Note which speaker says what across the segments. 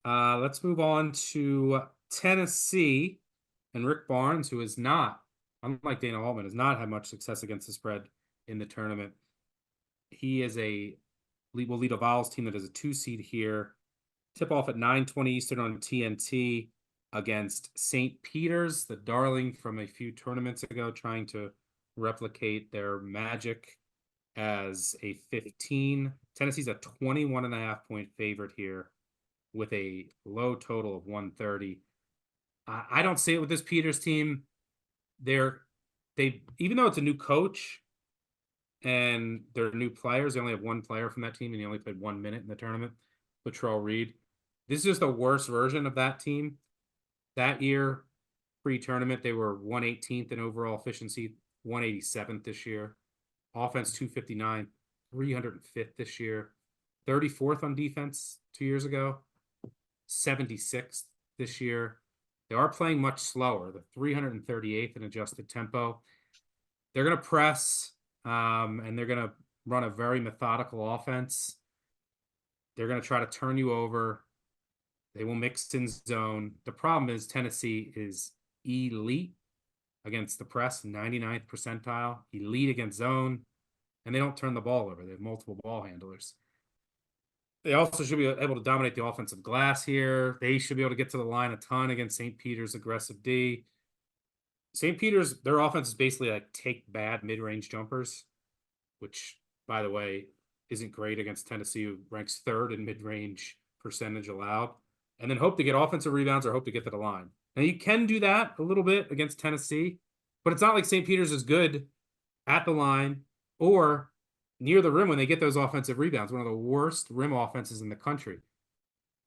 Speaker 1: Let's move on to Tennessee and Rick Barnes, who is not, unlike Dana Altman, has not had much success against the spread in the tournament. He will lead a Vols team that is a 2 seed here. Tip off at 9:20 Eastern on TNT against St. Peter's, the darling from a few tournaments ago, trying to replicate their magic as a 15. Tennessee's a 21.5-point favorite here with a low total of 130. I don't see it with this Peters team. They even though it's a new coach and they're new players, they only have one player from that team, and he only played 1 minute in the tournament, Latrell Reed. This is just a worse version of that team. That year, pre-tournament, they were 118th in overall efficiency, 187th this year. Offense 259, 305th this year. 34th on defense 2 years ago, 76th this year. They are playing much slower. The 338th in adjusted tempo. They're going to press, and they're going to run a very methodical offense. They're going to try to turn you over. They will mix in zone. The problem is Tennessee is elite against the press, 99th percentile, elite against zone, and they don't turn the ball over. They have multiple ball handlers. They also should be able to dominate the offensive glass here. They should be able to get to the line a ton against St. Peter's aggressive D. St. Peter's, their offense is basically like take bad mid-range jumpers, which, by the way, isn't great against Tennessee, who ranks 3rd in mid-range percentage allowed, and then hope to get offensive rebounds or hope to get to the line. Now, you can do that a little bit against Tennessee, but it's not like St. Peter's is good at the line or near the rim when they get those offensive rebounds. One of the worst rim offenses in the country.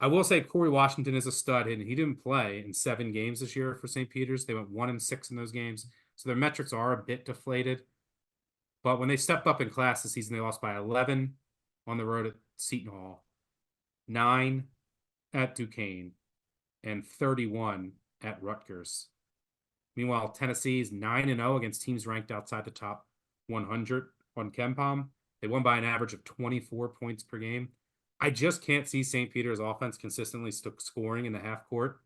Speaker 1: I will say Corey Washington is a stud, and he didn't play in 7 games this year for St. Peter's. They went 1-6 in those games, so their metrics are a bit deflated. But when they stepped up in class this season, they lost by 11 on the road at Seton Hall, 9 at Duquesne, and 31 at Rutgers. Meanwhile, Tennessee is 9-0 against teams ranked outside the top 100 on KenPom. They won by an average of 24 points per game. I just can't see St. Peter's offense consistently scoring in the half court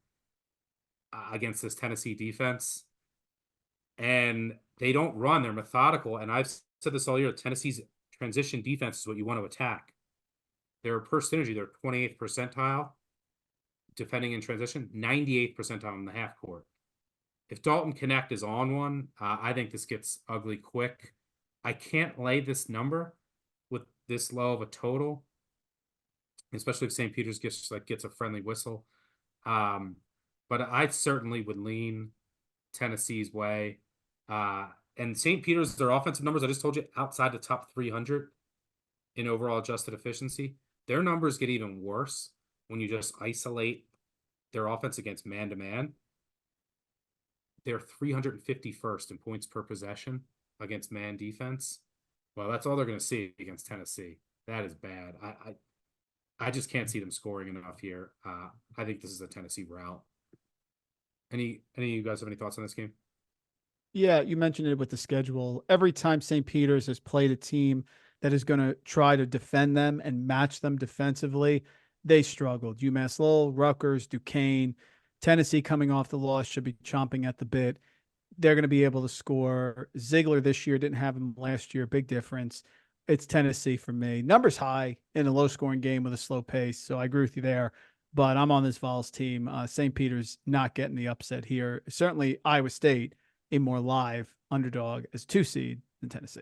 Speaker 1: against this Tennessee defense. And they don't run. They're methodical. And I've said this all year, Tennessee's transition defense is what you want to attack. Their percentage, they're 28th percentile defending in transition, 98th percentile in the half court. If Dalton Connect is on one, I think this gets ugly quick. I can't lay this number with this low of a total, especially if St. Peter's gets a friendly whistle. But I certainly would lean Tennessee's way. And St. Peter's, their offensive numbers, I just told you, outside the top 300 in overall adjusted efficiency. Their numbers get even worse when you just isolate their offense against man-to-man. They're 351st in points per possession against man defense. Well, that's all they're going to see against Tennessee. That is bad. I just can't see them scoring enough here. I think this is a Tennessee rout. Any of you guys have any thoughts on this game?
Speaker 2: Yeah, you mentioned it with the schedule. Every time St. Peter's has played a team that is going to try to defend them and match them defensively, they struggled. UMass Lowell, Rutgers, Duquesne, Tennessee coming off the loss should be chomping at the bit. They're going to be able to score. Ziegler this year didn't have him last year. Big difference. It's Tennessee for me. Numbers high in a low-scoring game with a slow pace, so I agree with you there. But I'm on this Vols team. St. Peter's not getting the upset here. Certainly Iowa State, a more live underdog as 2 seed than Tennessee.